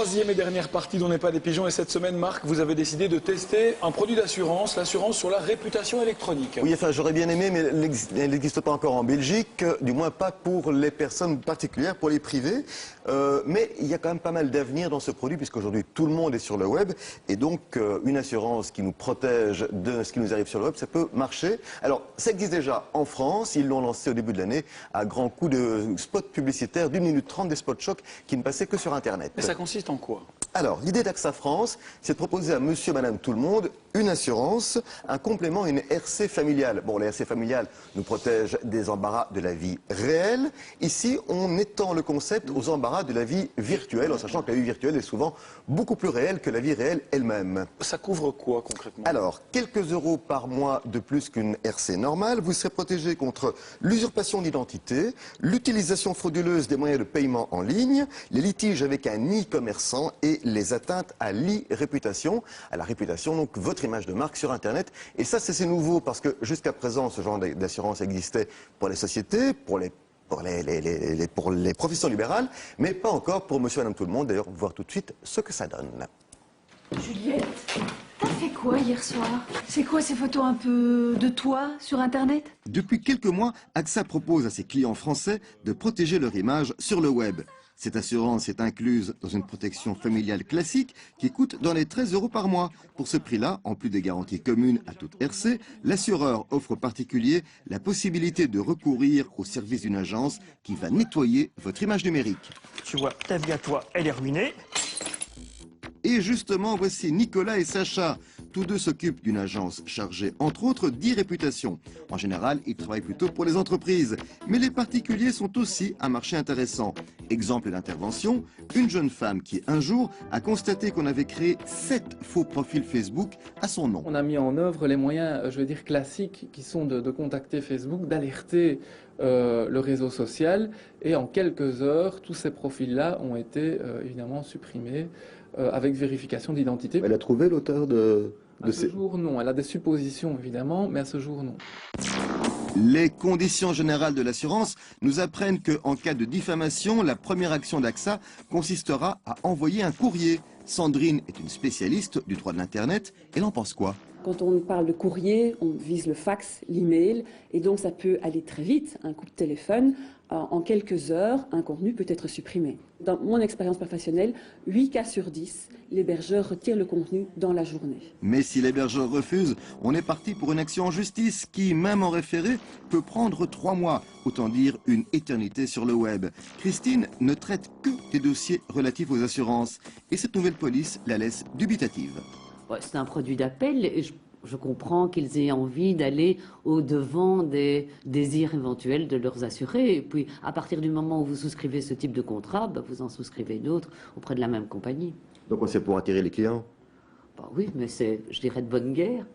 Troisième et dernière partie d'On n'est pas des pigeons. Et cette semaine, Marc, vous avez décidé de tester un produit d'assurance, l'assurance sur la réputation électronique. Oui, enfin, j'aurais bien aimé, mais elle n'existe pas encore en Belgique, du moins pas pour les personnes particulières, pour les privés. Mais il y a quand même pas mal d'avenir dans ce produit, puisqu'aujourd'hui tout le monde est sur le web. Et donc, une assurance qui nous protège de ce qui nous arrive sur le web, ça peut marcher. Alors, ça existe déjà en France. Ils l'ont lancé au début de l'année à grands coups de spots publicitaires d'1 minute 30, des spots chocs qui ne passaient que sur Internet. Mais ça consiste en quoi? Alors, l'idée d'AXA France, c'est de proposer à monsieur, madame, tout le monde une assurance, un complément, une RC familiale. Bon, la RC familiale nous protège des embarras de la vie réelle. Ici, on étend le concept aux embarras de la vie virtuelle, en sachant que la vie virtuelle est souvent beaucoup plus réelle que la vie réelle elle-même. Ça couvre quoi concrètement? Alors, quelques euros par mois de plus qu'une RC normale, vous serez protégé contre l'usurpation d'identité, l'utilisation frauduleuse des moyens de paiement en ligne, les litiges avec un e-commerçant et les atteintes à l'e-réputation, à la réputation, donc votre image de marque sur Internet. Et ça, c'est nouveau parce que jusqu'à présent, ce genre d'assurance existait pour les sociétés, pour les professions libérales, mais pas encore pour monsieur, madame, tout le monde. D'ailleurs, on va voir tout de suite ce que ça donne. Juliette, t'as fait quoi hier soir? C'est quoi ces photos un peu de toi sur Internet? Depuis quelques mois, AXA propose à ses clients français de protéger leur image sur le web. Cette assurance est incluse dans une protection familiale classique qui coûte dans les 13 euros par mois. Pour ce prix-là, en plus des garanties communes à toute RC, l'assureur offre aux particuliers la possibilité de recourir au service d'une agence qui va nettoyer votre image numérique. Tu vois, ta vie à toi, elle est ruinée. Et justement, voici Nicolas et Sacha. Tous deux s'occupent d'une agence chargée, entre autres, d'e-réputation. En général, ils travaillent plutôt pour les entreprises. Mais les particuliers sont aussi un marché intéressant. Exemple d'intervention, une jeune femme qui, un jour, a constaté qu'on avait créé 7 faux profils Facebook à son nom. On a mis en œuvre les moyens, je veux dire, classiques, qui sont de contacter Facebook, d'alerter le réseau social. Et en quelques heures, tous ces profils-là ont été évidemment supprimés avec vérification d'identité. Elle a trouvé l'auteur de ce jour, non. Elle a des suppositions, évidemment, mais à ce jour, non. Les conditions générales de l'assurance nous apprennent qu'en cas de diffamation, la première action d'AXA consistera à envoyer un courrier. Sandrine est une spécialiste du droit de l'Internet. Elle en pense quoi? Quand on parle de courrier, on vise le fax, l'email, et donc ça peut aller très vite. Un coup de téléphone, en quelques heures, un contenu peut être supprimé. Dans mon expérience professionnelle, 8 cas sur 10, l'hébergeur retire le contenu dans la journée. Mais si l'hébergeur refuse, on est parti pour une action en justice qui, même en référé, peut prendre 3 mois. Autant dire une éternité sur le web. Christine ne traite que des dossiers relatifs aux assurances. Et cette nouvelle police la laisse dubitative. C'est un produit d'appel et je comprends qu'ils aient envie d'aller au-devant des désirs éventuels de leurs assurés. Et puis, à partir du moment où vous souscrivez ce type de contrat, vous en souscrivez d'autres auprès de la même compagnie. Donc c'est pour attirer les clients? Oui, mais c'est, je dirais, de bonne guerre.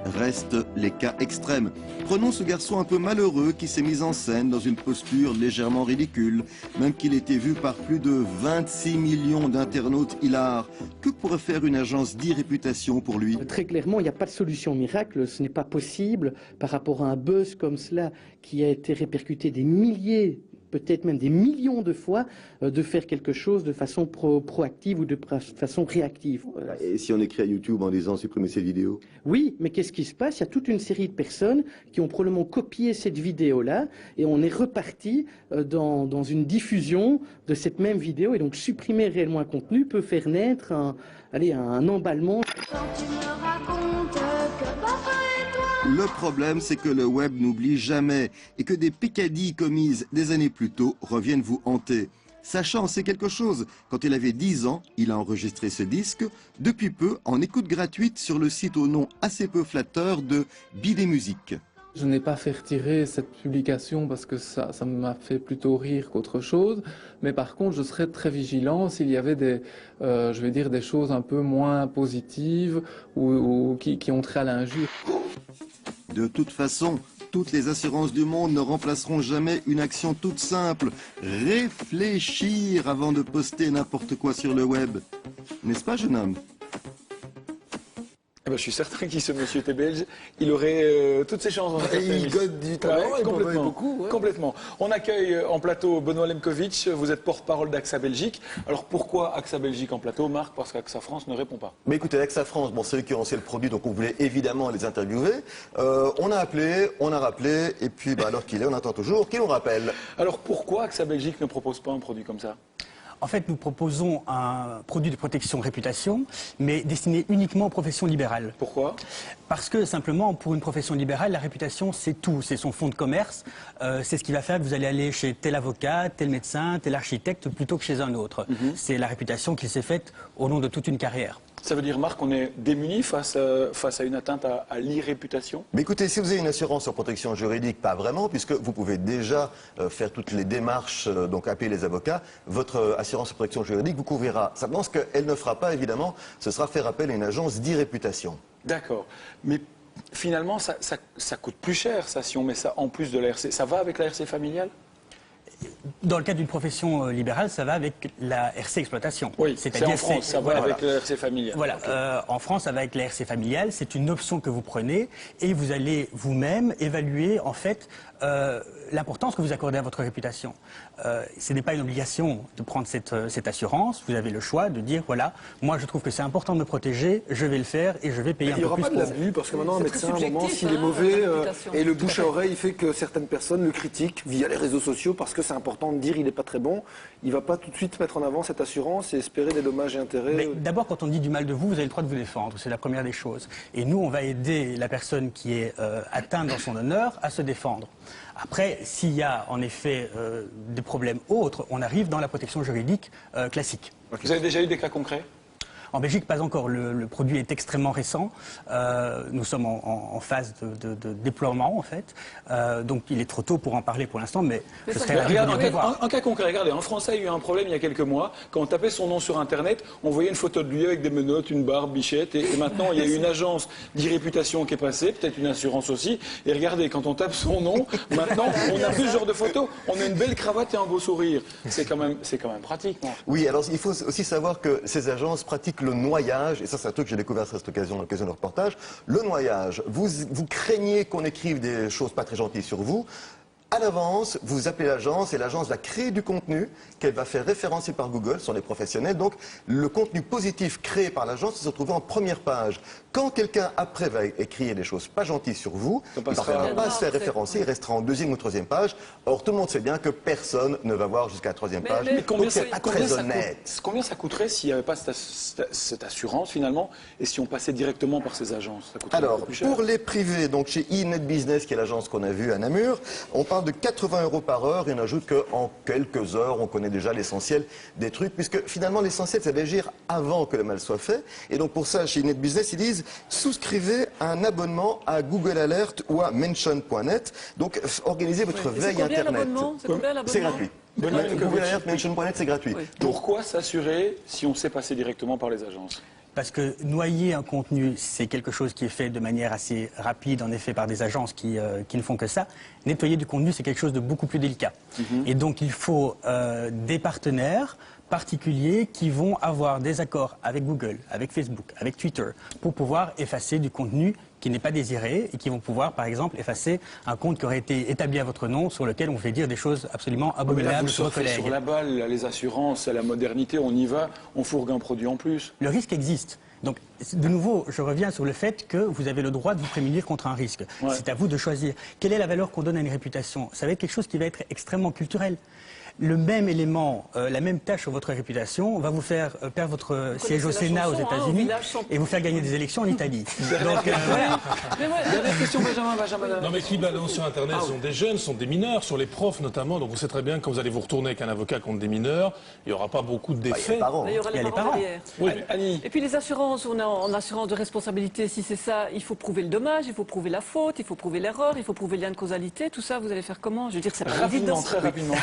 Restent les cas extrêmes. Prenons ce garçon un peu malheureux qui s'est mis en scène dans une posture légèrement ridicule, même qu'il était vu par plus de 26 millions d'internautes hilars. Que pourrait faire une agence d'e-réputation pour lui? Très clairement, il n'y a pas de solution miracle. Ce n'est pas possible, par rapport à un buzz comme cela, qui a été répercuté des milliers, peut-être même des millions de fois, de faire quelque chose de façon proactive ou de façon réactive. Et si on écrit à YouTube en disant supprimer ces vidéos? Oui, mais qu'est-ce qui se passe? Il y a toute une série de personnes qui ont probablement copié cette vidéo-là et on est reparti dans une diffusion de cette même vidéo. Et donc supprimer réellement un contenu peut faire naître un emballement. Quand tu me racontes que papa et toi... Le problème, c'est que le web n'oublie jamais et que des peccadilles commises des années plus tôt reviennent vous hanter. Sacha en sait quelque chose. Quand il avait 10 ans, il a enregistré ce disque, depuis peu en écoute gratuite sur le site au nom assez peu flatteur de Bidet Musique. Je n'ai pas fait retirer cette publication parce que ça m'a fait plutôt rire qu'autre chose. Mais par contre, je serais très vigilant s'il y avait des choses un peu moins positives ou qui ont trait à l'injure. De toute façon, toutes les assurances du monde ne remplaceront jamais une action toute simple. Réfléchir avant de poster n'importe quoi sur le web. N'est-ce pas, jeune homme? ben, je suis certain que ce monsieur était belge, il aurait toutes ses chances dans cette Il gagne du talent, il travaille beaucoup. Ouais. Complètement. On accueille en plateau Benoît Lemkovic, vous êtes porte-parole d'AXA Belgique. Alors pourquoi AXA Belgique en plateau, Marc? Parce qu'AXA France ne répond pas. Mais écoutez, AXA France, bon, c'est eux qui ont lancé le produit, donc on voulait évidemment les interviewer. On a appelé, on a rappelé, et puis à l'heure qu'il est, on attend toujours qu'il nous rappelle. Alors pourquoi AXA Belgique ne propose pas un produit comme ça? En fait, nous proposons un produit de protection réputation, mais destiné uniquement aux professions libérales. Pourquoi? Parce que simplement, pour une profession libérale, la réputation, c'est tout. C'est son fonds de commerce. C'est ce qui va faire que vous allez aller chez tel avocat, tel médecin, tel architecte, plutôt que chez un autre. C'est la réputation qui s'est faite au long de toute une carrière. Ça veut dire, Marc, qu'on est démuni face à une atteinte à l'irréputation? Mais écoutez, si vous avez une assurance sur protection juridique, pas vraiment, puisque vous pouvez déjà faire toutes les démarches, donc appeler les avocats, votre assurance sur protection juridique vous couvrira. Simplement, ce qu'elle ne fera pas, évidemment, ce sera faire appel à une agence d'irréputation. D'accord. Mais finalement, ça coûte plus cher, ça, si on met ça en plus de la RC. Ça va avec la RC familiale? Dans le cas d'une profession libérale, ça va avec la RC exploitation. Oui, c'est en France, ça va avec la RC familiale. Voilà, okay. En France, ça va avec la RC familiale. C'est une option que vous prenez et vous allez vous-même évaluer en fait l'importance que vous accordez à votre réputation. Ce n'est pas une obligation de prendre cette assurance. Vous avez le choix de dire voilà, moi je trouve que c'est important de me protéger, je vais le faire et je vais payer un peu plus. Il n'y aura pas de l'abus parce que maintenant un médecin, à un moment, s'il est mauvais et le bouche à oreille fait que certaines personnes le critiquent via les réseaux sociaux parce que c'est important de dire il n'est pas très bon, il ne va pas tout de suite mettre en avant cette assurance et espérer des dommages et intérêts. D'abord, quand on dit du mal de vous, vous avez le droit de vous défendre. C'est la première des choses. Et nous, on va aider la personne qui est atteinte dans son honneur à se défendre. Après, s'il y a en effet des problèmes autres, on arrive dans la protection juridique classique. Okay. Vous avez déjà eu des cas concrets? En Belgique, pas encore. Le produit est extrêmement récent. Nous sommes en phase de déploiement, en fait. Donc, il est trop tôt pour en parler pour l'instant, mais je serais ravi de voir. Un cas concret, regardez, un Français a eu un problème il y a quelques mois. Quand on tapait son nom sur Internet, on voyait une photo de lui avec des menottes, une barbe, bichette. Et maintenant, il y a une agence d'irréputation qui est passée, peut-être une assurance aussi. Et regardez, quand on tape son nom, maintenant, on a plus ce genre de photos. On a une belle cravate et un beau sourire. C'est quand même pratique, non? Oui, alors il faut aussi savoir que ces agences pratiquent le noyage, et ça c'est un truc que j'ai découvert à cette occasion, à l'occasion de reportage. Le noyage, vous craignez qu'on écrive des choses pas très gentilles sur vous. À l'avance, vous appelez l'agence et l'agence va créer du contenu qu'elle va faire référencer par Google, ce sont des professionnels. Donc, le contenu positif créé par l'agence se retrouve en première page. Quand quelqu'un, après, va écrire des choses pas gentilles sur vous, il ne va pas se faire référencer, il restera en deuxième ou troisième page. Or, tout le monde sait bien que personne ne va voir jusqu'à la troisième page. Mais combien donc, c'est pas très honnête. Combien ça coûterait s'il n'y avait pas cette assurance, finalement, et si on passait directement par ces agences? Alors, pour les privés, donc chez eNet Business, qui est l'agence qu'on a vue à Namur, on parle de 80 € par heure, et on ajoute qu'en quelques heures, on connaît déjà l'essentiel des trucs, puisque finalement, l'essentiel, c'est d'agir avant que le mal soit fait. Et donc, pour ça, chez eNet Business, ils disent, souscrivez un abonnement à Google Alert ou à Mention.net. Donc, organisez votre veille Internet. C'est gratuit. Google Alert, Mention.net, c'est gratuit. Oui. Pourquoi s'assurer si on sait passer directement par les agences? Parce que noyer un contenu, c'est quelque chose qui est fait de manière assez rapide, en effet, par des agences qui ne font que ça. Nettoyer du contenu, c'est quelque chose de beaucoup plus délicat. Et donc, il faut des partenaires particuliers qui vont avoir des accords avec Google, avec Facebook, avec Twitter, pour pouvoir effacer du contenu qui n'est pas désiré et qui vont pouvoir, par exemple, effacer un compte qui aurait été établi à votre nom sur lequel on fait dire des choses absolument abominables sur vos collègues. Sur la balle, les assurances, la modernité, on y va, on fourgue un produit en plus. Le risque existe. Donc, de nouveau, je reviens sur le fait que vous avez le droit de vous prémunir contre un risque. Ouais. C'est à vous de choisir. Quelle est la valeur qu'on donne à une réputation? Ça va être quelque chose qui va être extrêmement culturel. Le même élément, la même tâche sur votre réputation va vous faire perdre votre siège au Sénat aux États-Unis et vous faire gagner des élections en Italie. Donc, voilà. Dernière question, Benjamin. Non, mais qui balance sur Internet sont des jeunes, sont des mineurs, sur les profs notamment. Donc, vous savez très bien que quand vous allez vous retourner avec un avocat contre des mineurs, il n'y aura pas beaucoup d'effets. Il y aura les parents derrière. Oui, Annie. Et puis les assurances, on est en assurance de responsabilité. Si c'est ça, il faut prouver le dommage, il faut prouver la faute, il faut prouver l'erreur, il faut prouver le lien de causalité. Tout ça, vous allez faire comment? Je veux dire, c'est pas évident. Très rapidement.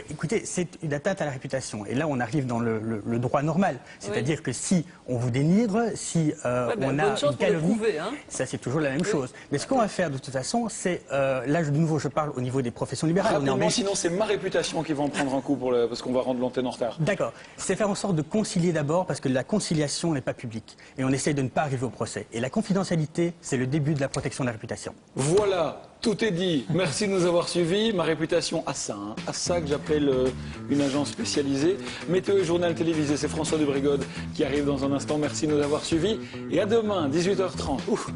Écoutez, c'est une atteinte à la réputation. Et là, on arrive dans le droit normal. C'est-à-dire que si on vous dénigre, si on a une calomnie, ça c'est toujours la même chose. Mais ce qu'on va faire de toute façon, c'est, là de nouveau je parle au niveau des professions libérales. Rapidement, sinon c'est ma réputation qui va en prendre un coup parce qu'on va rendre l'antenne en retard. D'accord. C'est faire en sorte de concilier d'abord, parce que la conciliation n'est pas publique. Et on essaye de ne pas arriver au procès. Et la confidentialité, c'est le début de la protection de la réputation. Voilà, tout est dit. Merci de nous avoir suivis. Ma réputation à ça, à ça que j'appelle une agence spécialisée. Météo et journal télévisé, c'est François de Brigode qui arrive dans un instant. Merci de nous avoir suivis. Et à demain, 18h30. Ouf.